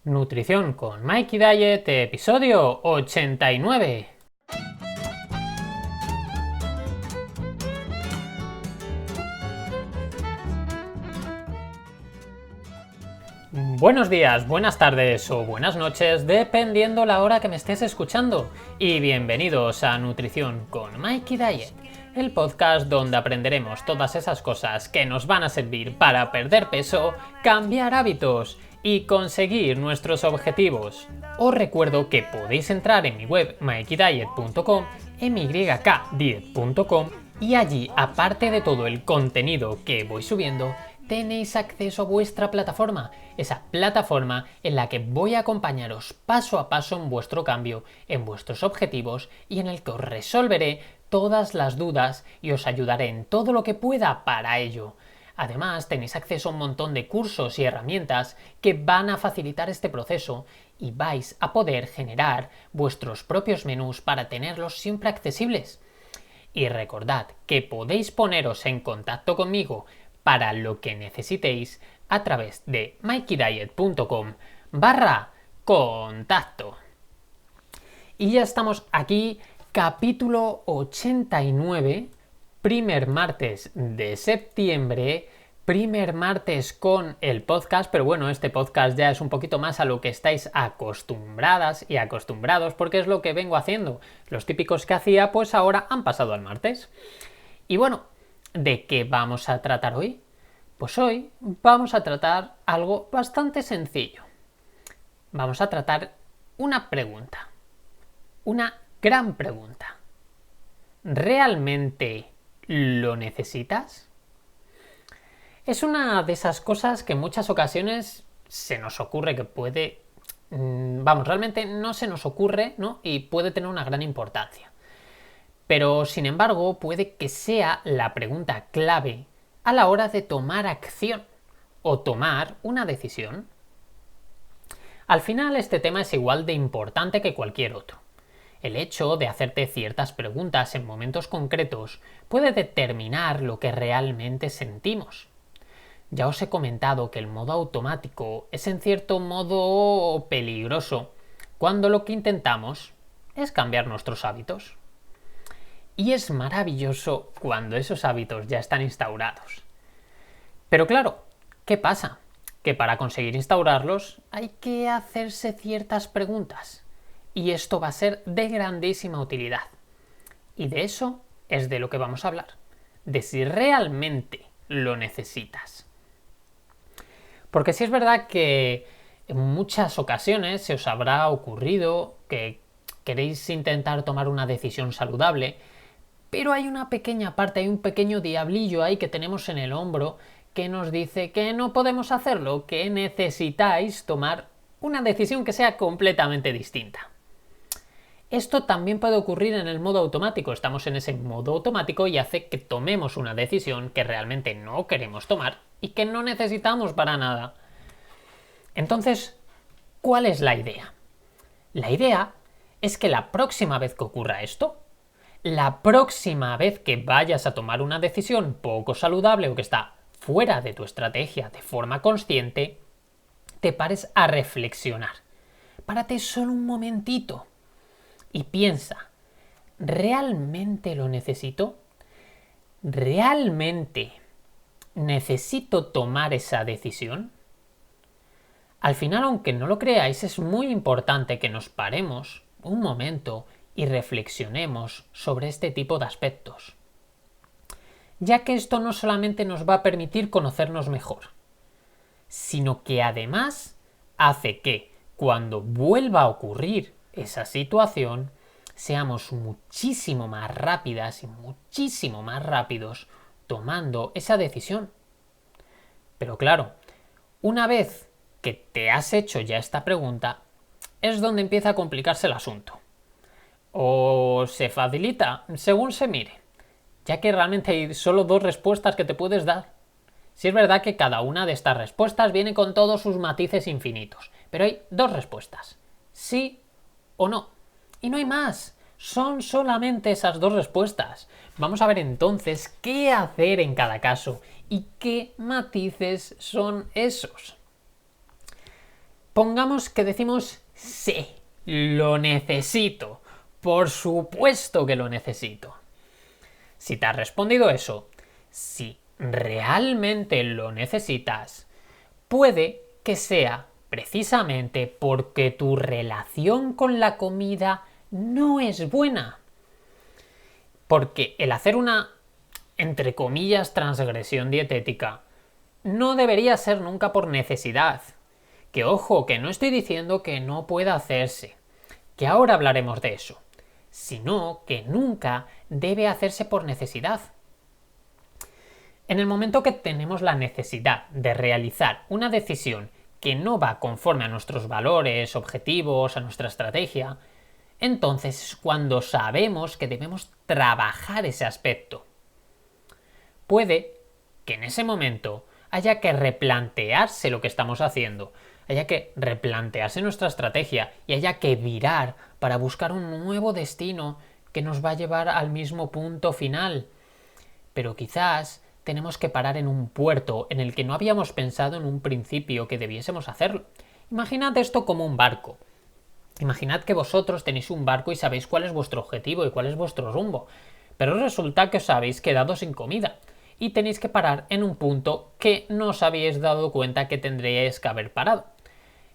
Nutrición con Mikey Diet, episodio 89. Buenos días, buenas tardes o buenas noches, dependiendo la hora que me estés escuchando. Y bienvenidos a Nutrición con Mikey Diet, el podcast donde aprenderemos todas esas cosas que nos van a servir para perder peso, cambiar hábitos y conseguir nuestros objetivos. Os recuerdo que podéis entrar en mi web mikeydiet.com, mykdiet.com, y allí, aparte de todo el contenido que voy subiendo, tenéis acceso a vuestra plataforma, esa plataforma en la que voy a acompañaros paso a paso en vuestro cambio, en vuestros objetivos y en el que os resolveré todas las dudas y os ayudaré en todo lo que pueda para ello. Además, tenéis acceso a un montón de cursos y herramientas que van a facilitar este proceso y vais a poder generar vuestros propios menús para tenerlos siempre accesibles. Y recordad que podéis poneros en contacto conmigo para lo que necesitéis a través de mikeydiet.com/contacto. Y ya estamos aquí, capítulo 89, primer martes de septiembre, primer martes con el podcast, pero bueno, este podcast ya es un poquito más a lo que estáis acostumbradas y acostumbrados, porque es lo que vengo haciendo. Los típicos que hacía, pues ahora han pasado al martes. Y bueno, ¿de qué vamos a tratar hoy? Pues hoy vamos a tratar algo bastante sencillo. Vamos a tratar una pregunta. Una gran pregunta. ¿Realmente lo necesitas? Es una de esas cosas que en muchas ocasiones se nos ocurre que puede... realmente no se nos ocurre, ¿no? Y puede tener una gran importancia. Pero, sin embargo, puede que sea la pregunta clave a la hora de tomar acción o tomar una decisión. Al final, este tema es igual de importante que cualquier otro. El hecho de hacerte ciertas preguntas en momentos concretos puede determinar lo que realmente sentimos. Ya os he comentado que el modo automático es en cierto modo peligroso cuando lo que intentamos es cambiar nuestros hábitos. Y es maravilloso cuando esos hábitos ya están instaurados. Pero claro, ¿qué pasa? Que para conseguir instaurarlos hay que hacerse ciertas preguntas. Y esto va a ser de grandísima utilidad. Y de eso es de lo que vamos a hablar. De si realmente lo necesitas. Porque sí es verdad que en muchas ocasiones se os habrá ocurrido que queréis intentar tomar una decisión saludable, pero hay una pequeña parte, hay un pequeño diablillo ahí que tenemos en el hombro que nos dice que no podemos hacerlo, que necesitáis tomar una decisión que sea completamente distinta. Esto también puede ocurrir en el modo automático. Estamos en ese modo automático y hace que tomemos una decisión que realmente no queremos tomar y que no necesitamos para nada. Entonces, ¿cuál es la idea? La idea es que la próxima vez que ocurra esto, la próxima vez que vayas a tomar una decisión poco saludable o que está fuera de tu estrategia de forma consciente, te pares a reflexionar. Párate solo un momentito y piensa, ¿realmente lo necesito? ¿Realmente necesito tomar esa decisión? Al final, aunque no lo creáis, es muy importante que nos paremos un momento y reflexionemos sobre este tipo de aspectos, ya que esto no solamente nos va a permitir conocernos mejor, sino que además hace que cuando vuelva a ocurrir esa situación seamos muchísimo más rápidas y muchísimo más rápidos tomando esa decisión. Pero claro, una vez que te has hecho ya esta pregunta, es donde empieza a complicarse el asunto. O se facilita según se mire, ya que realmente hay solo dos respuestas que te puedes dar. Sí es verdad que cada una de estas respuestas viene con todos sus matices infinitos, pero hay dos respuestas, sí o no. Y no hay más, son solamente esas dos respuestas. Vamos a ver entonces qué hacer en cada caso y qué matices son esos. Pongamos que decimos sí, lo necesito. Por supuesto que lo necesito. Si te has respondido eso, si realmente lo necesitas, puede que sea precisamente porque tu relación con la comida no es buena. Porque el hacer una, entre comillas, transgresión dietética no debería ser nunca por necesidad. Que ojo, que no estoy diciendo que no pueda hacerse, que ahora hablaremos de eso, sino que nunca debe hacerse por necesidad. En el momento que tenemos la necesidad de realizar una decisión que no va conforme a nuestros valores, objetivos, a nuestra estrategia, entonces es cuando sabemos que debemos trabajar ese aspecto. Puede que en ese momento haya que replantearse lo que estamos haciendo, haya que replantearse nuestra estrategia y haya que virar para buscar un nuevo destino que nos va a llevar al mismo punto final. Pero quizás tenemos que parar en un puerto en el que no habíamos pensado en un principio que debiésemos hacerlo. Imaginad esto como un barco. Imaginad que vosotros tenéis un barco y sabéis cuál es vuestro objetivo y cuál es vuestro rumbo, pero resulta que os habéis quedado sin comida y tenéis que parar en un punto que no os habéis dado cuenta que tendríais que haber parado.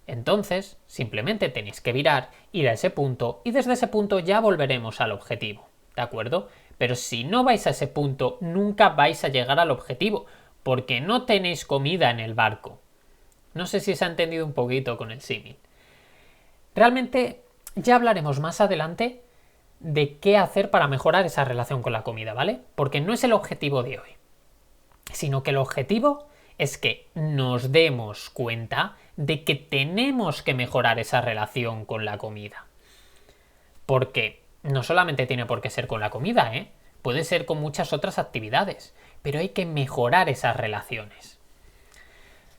Entonces, simplemente tenéis que virar, ir a ese punto y desde ese punto ya volveremos al objetivo, ¿de acuerdo? Pero si no vais a ese punto, nunca vais a llegar al objetivo, porque no tenéis comida en el barco. No sé si se ha entendido un poquito con el símil. Realmente ya hablaremos más adelante de qué hacer para mejorar esa relación con la comida, ¿vale? Porque no es el objetivo de hoy, sino que el objetivo es que nos demos cuenta de que tenemos que mejorar esa relación con la comida. Porque no solamente tiene por qué ser con la comida, ¿eh? Puede ser con muchas otras actividades, pero hay que mejorar esas relaciones.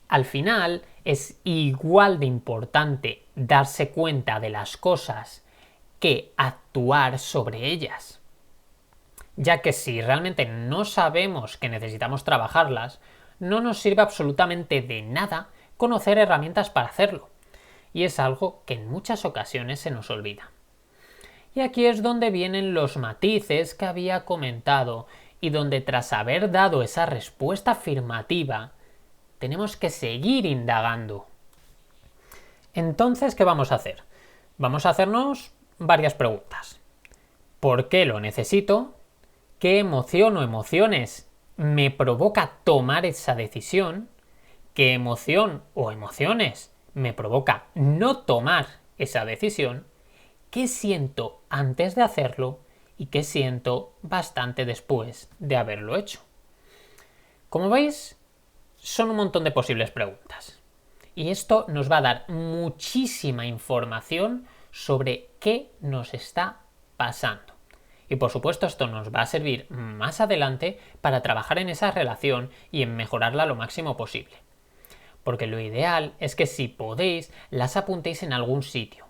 Al final es igual de importante darse cuenta de las cosas que actuar sobre ellas. Ya que si realmente no sabemos que necesitamos trabajarlas, no nos sirve absolutamente de nada conocer herramientas para hacerlo. Y es algo que en muchas ocasiones se nos olvida. Y aquí es donde vienen los matices que había comentado y donde tras haber dado esa respuesta afirmativa, tenemos que seguir indagando. Entonces, ¿qué vamos a hacer? Vamos a hacernos varias preguntas. ¿Por qué lo necesito? ¿Qué emoción o emociones me provoca tomar esa decisión? ¿Qué emoción o emociones me provoca no tomar esa decisión? ¿Qué siento antes de hacerlo? ¿Y qué siento bastante después de haberlo hecho? Como veis, son un montón de posibles preguntas. Y esto nos va a dar muchísima información sobre qué nos está pasando. Y por supuesto esto nos va a servir más adelante para trabajar en esa relación y en mejorarla lo máximo posible. Porque lo ideal es que si podéis las apuntéis en algún sitio.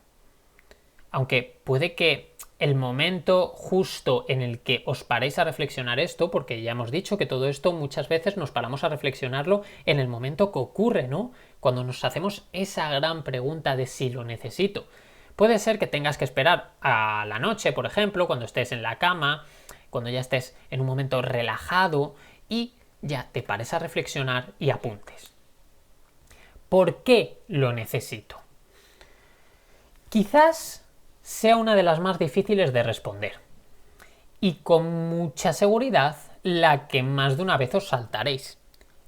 Aunque puede que el momento justo en el que os paréis a reflexionar esto, porque ya hemos dicho que todo esto muchas veces nos paramos a reflexionarlo en el momento que ocurre, ¿no? Cuando nos hacemos esa gran pregunta de si lo necesito. Puede ser que tengas que esperar a la noche, por ejemplo, cuando estés en la cama, cuando ya estés en un momento relajado y ya te pares a reflexionar y apuntes. ¿Por qué lo necesito? Quizás sea una de las más difíciles de responder y con mucha seguridad la que más de una vez os saltaréis.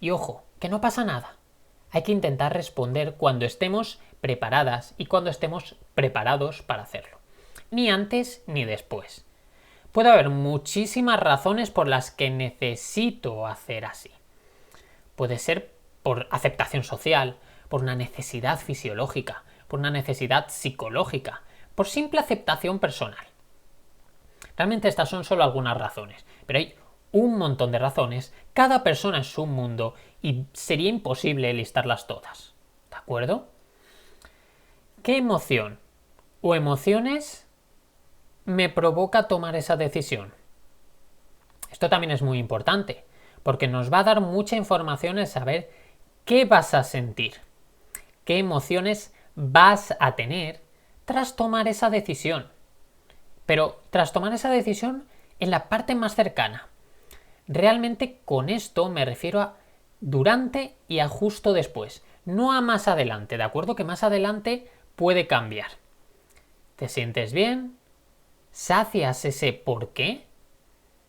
Y ojo, que no pasa nada. Hay que intentar responder cuando estemos preparadas y cuando estemos preparados para hacerlo. Ni antes ni después. Puede haber muchísimas razones por las que necesito hacer así. Puede ser por aceptación social, por una necesidad fisiológica, por una necesidad psicológica, por simple aceptación personal. Realmente estas son solo algunas razones, pero hay un montón de razones, cada persona es un mundo y sería imposible listarlas todas. ¿De acuerdo? ¿Qué emoción o emociones me provoca tomar esa decisión? Esto también es muy importante, porque nos va a dar mucha información en saber qué vas a sentir, qué emociones vas a tener tras tomar esa decisión. Pero tras tomar esa decisión en la parte más cercana. Realmente con esto me refiero a durante y a justo después, no a más adelante, ¿de acuerdo? Que más adelante puede cambiar. ¿Te sientes bien? ¿Sacias ese por qué?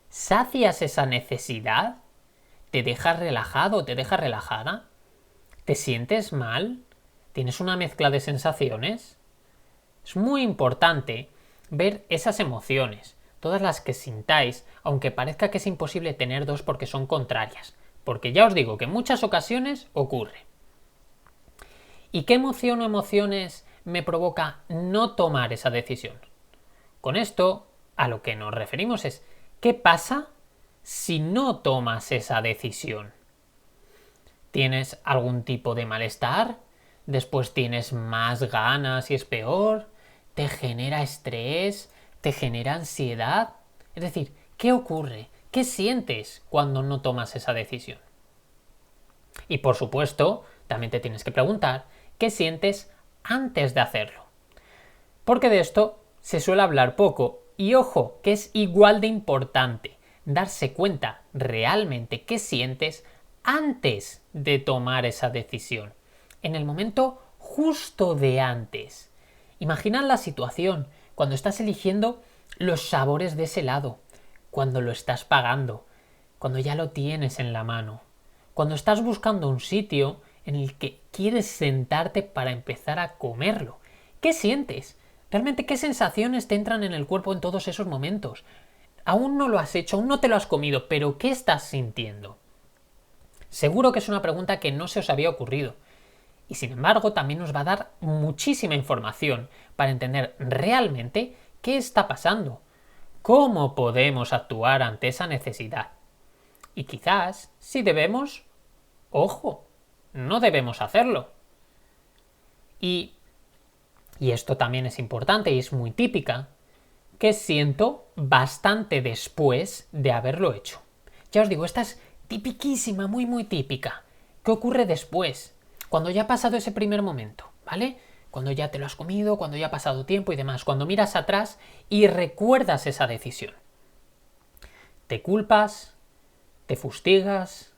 ¿Sacias esa necesidad? ¿Te dejas relajado? ¿Te dejas relajada? ¿Te sientes mal? ¿Tienes una mezcla de sensaciones? Es muy importante ver esas emociones, todas las que sintáis, aunque parezca que es imposible tener dos porque son contrarias, porque ya os digo que en muchas ocasiones ocurre. ¿Y qué emoción o emociones me provoca no tomar esa decisión? Con esto, a lo que nos referimos es, ¿qué pasa si no tomas esa decisión? ¿Tienes algún tipo de malestar? ¿Después tienes más ganas y es peor? ¿Te genera estrés? ¿Te genera ansiedad? Es decir, ¿qué ocurre? ¿Qué sientes cuando no tomas esa decisión? Y por supuesto, también te tienes que preguntar, ¿qué sientes antes de hacerlo? Porque de esto se suele hablar poco y ojo, que es igual de importante darse cuenta realmente qué sientes antes de tomar esa decisión, en el momento justo de antes. Imaginad la situación cuando estás eligiendo los sabores de ese helado, cuando lo estás pagando, cuando ya lo tienes en la mano, cuando estás buscando un sitio en el que quieres sentarte para empezar a comerlo. ¿Qué sientes? ¿Realmente qué sensaciones te entran en el cuerpo en todos esos momentos? Aún no lo has hecho, aún no te lo has comido, pero ¿qué estás sintiendo? Seguro que es una pregunta que no se os había ocurrido. Y sin embargo, también nos va a dar muchísima información para entender realmente qué está pasando, cómo podemos actuar ante esa necesidad. Y quizás, si debemos, ojo, no debemos hacerlo. Y esto también es importante y es muy típica, que siento bastante después de haberlo hecho. Ya os digo, esta es tipiquísima, muy muy típica. ¿Qué ocurre después? Cuando ya ha pasado ese primer momento, ¿vale? Cuando ya te lo has comido, cuando ya ha pasado tiempo y demás, cuando miras atrás y recuerdas esa decisión. ¿Te culpas? ¿Te fustigas?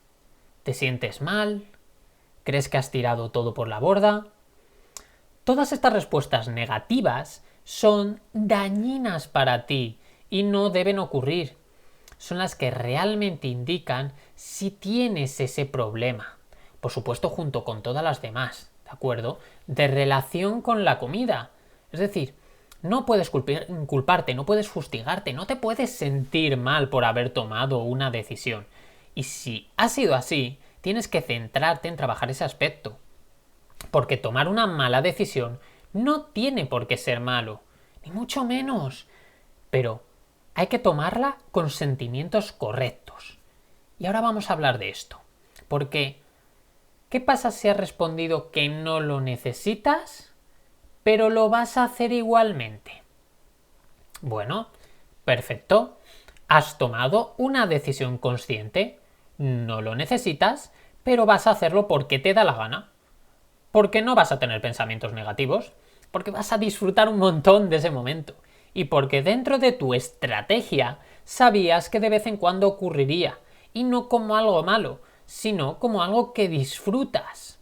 ¿Te sientes mal? ¿Crees que has tirado todo por la borda? Todas estas respuestas negativas son dañinas para ti y no deben ocurrir. Son las que realmente indican si tienes ese problema. Por supuesto, junto con todas las demás, ¿de acuerdo? De relación con la comida. Es decir, no puedes culparte, no puedes fustigarte, no te puedes sentir mal por haber tomado una decisión. Y si ha sido así, tienes que centrarte en trabajar ese aspecto. Porque tomar una mala decisión no tiene por qué ser malo, ni mucho menos. Pero hay que tomarla con sentimientos correctos. Y ahora vamos a hablar de esto. Porque, ¿qué pasa si has respondido que no lo necesitas, pero lo vas a hacer igualmente? Bueno, perfecto. Has tomado una decisión consciente. No lo necesitas, pero vas a hacerlo porque te da la gana. Porque no vas a tener pensamientos negativos, porque vas a disfrutar un montón de ese momento y porque dentro de tu estrategia sabías que de vez en cuando ocurriría y no como algo malo, sino como algo que disfrutas.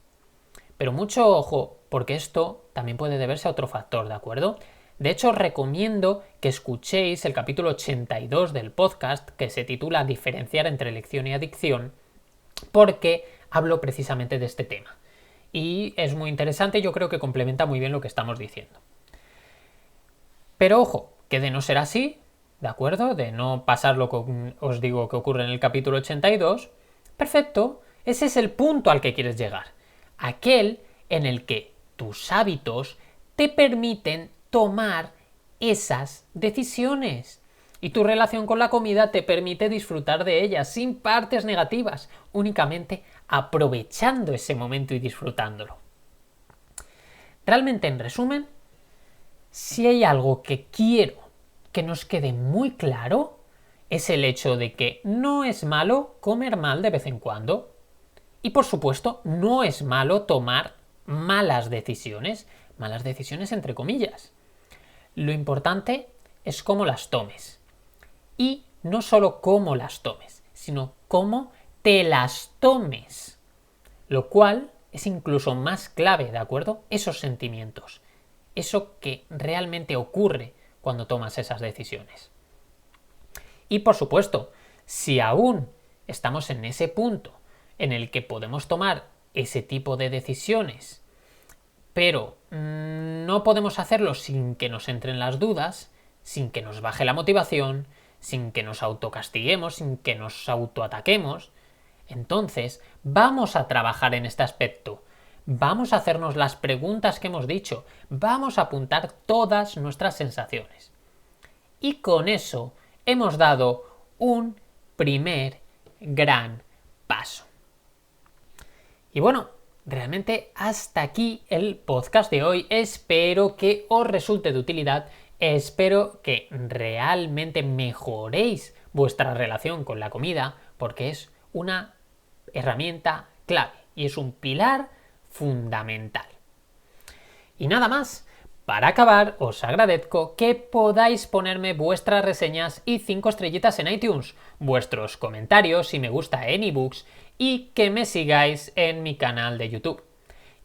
Pero mucho ojo, porque esto también puede deberse a otro factor, ¿de acuerdo? De hecho, os recomiendo que escuchéis el capítulo 82 del podcast que se titula Diferenciar entre elección y adicción, porque hablo precisamente de este tema. Y es muy interesante, yo creo que complementa muy bien lo que estamos diciendo. Pero ojo, que de no ser así, ¿de acuerdo? De no pasar lo que os digo que ocurre en el capítulo 82, perfecto, ese es el punto al que quieres llegar. Aquel en el que tus hábitos te permiten tomar esas decisiones. Y tu relación con la comida te permite disfrutar de ella sin partes negativas, únicamente aprovechando ese momento y disfrutándolo. Realmente, en resumen, si hay algo que quiero que nos quede muy claro, es el hecho de que no es malo comer mal de vez en cuando. Y por supuesto, no es malo tomar malas decisiones, malas decisiones entre comillas. Lo importante es cómo las tomes. Y no solo cómo las tomes, sino cómo te las tomes. Lo cual es incluso más clave, ¿de acuerdo? Esos sentimientos. Eso que realmente ocurre cuando tomas esas decisiones. Y por supuesto, si aún estamos en ese punto en el que podemos tomar ese tipo de decisiones, pero no podemos hacerlo sin que nos entren las dudas, sin que nos baje la motivación, sin que nos autocastiguemos, sin que nos autoataquemos, entonces vamos a trabajar en este aspecto. Vamos a hacernos las preguntas que hemos dicho, vamos a apuntar todas nuestras sensaciones. Y con eso hemos dado un primer gran paso. Y bueno, realmente hasta aquí el podcast de hoy. Espero que os resulte de utilidad. Espero que realmente mejoréis vuestra relación con la comida, porque es una herramienta clave y es un pilar fundamental. Y nada más. Para acabar, os agradezco que podáis ponerme vuestras reseñas y 5 estrellitas en iTunes, vuestros comentarios y me gusta en ebooks y que me sigáis en mi canal de YouTube.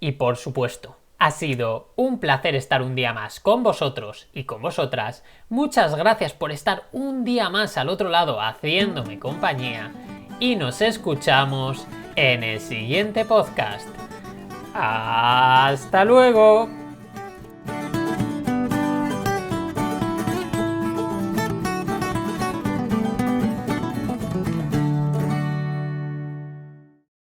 Y por supuesto, ha sido un placer estar un día más con vosotros y con vosotras. Muchas gracias por estar un día más al otro lado haciéndome compañía y nos escuchamos en el siguiente podcast. ¡Hasta luego!